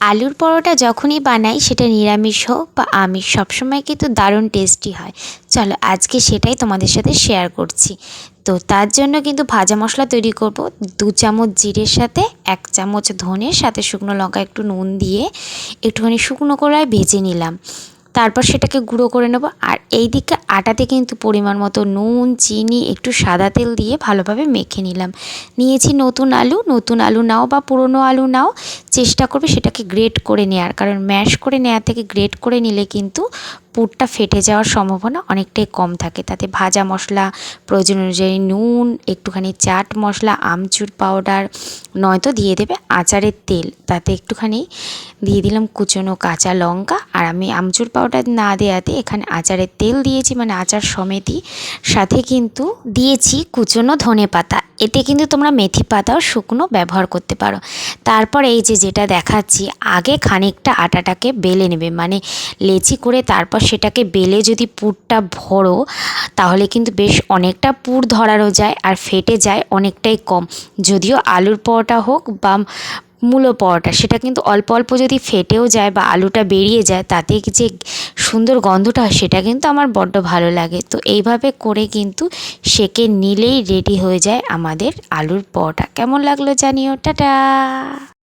আলুর পরোটা যখনই বানাই সেটা নিরামিষ হোক বা আমিষ সবসময় কিন্তু দারুণ টেস্টি হয়। চলো আজকে সেটাই তোমাদের সাথে শেয়ার করছি। তো তার জন্য কিন্তু ভাজা মশলা তৈরি করব। 2 চামচ জিরের সাথে 1 চামচ ধনের সাথে শুকনো লঙ্কা একটু নুন দিয়ে একটুখানি শুকনো কড়ায় ভেজে নিলাম। তারপর সেটাকে গুঁড়ো করে নেব। আর এই দিকে আটাতে কিন্তু পরিমাণ মতো নুন, চিনি, একটু সাদা তেল দিয়ে ভালোভাবে মেখে নিলাম। নিয়েছি নতুন আলু নাও বা পুরনো আলু নাও, চেষ্টা করবে সেটাকে গ্রেট করে নেওয়ার, কারণ ম্যাশ করে নেওয়ার থেকে গ্রেট করে নিলে কিন্তু পুরটা ফেটে যাওয়ার সম্ভাবনা অনেকটাই কম থাকে। তাতে ভাজা মশলা, প্রয়োজন অনুযায়ী নুন, একটুখানি চাট মশলা, আমচুর পাউডার, নয়তো দিয়ে দেবে আচারের তেল। তাতে একটুখানি দিয়ে দিলাম কুচনো কাঁচা লঙ্কা। আর আমি আমচুর পাউডার না দেওয়াতে এখানে আচারের তেল দিয়েছি, মানে আচার সমেতই। সাথে কিন্তু দিয়েছি কুচনো ধনে পাতা। এতে কিন্তু তোমরা মেথি পাতাও শুকনো ব্যবহার করতে পারো। তারপর এই যেটা দেখাচ্ছি, আগে খানিকটা আটাটাকে বেলে নেবে, মানে লেচি করে তারপর সেটাকে বেলে যদি পুরটা ভরো তাহলে কিন্তু বেশ অনেকটা পুর ধরারও যায় আর ফেটে যায় অনেকটাই কম। যদিও আলুর পরোটা হোক বা মূলো পরোটা, সেটা কিন্তু অল্প অল্প যদি ফেটেও যায় বা আলুটা বেরিয়ে যায়, তাতে যে সুন্দর গন্ধটা হয় সেটা কিন্তু আমার বড্ড ভালো লাগে। তো এইভাবে করে কিন্তু সেঁকে নিলেই রেডি হয়ে যায় আমাদের আলুর পরোটা। কেমন লাগলো জানিও। টাটা।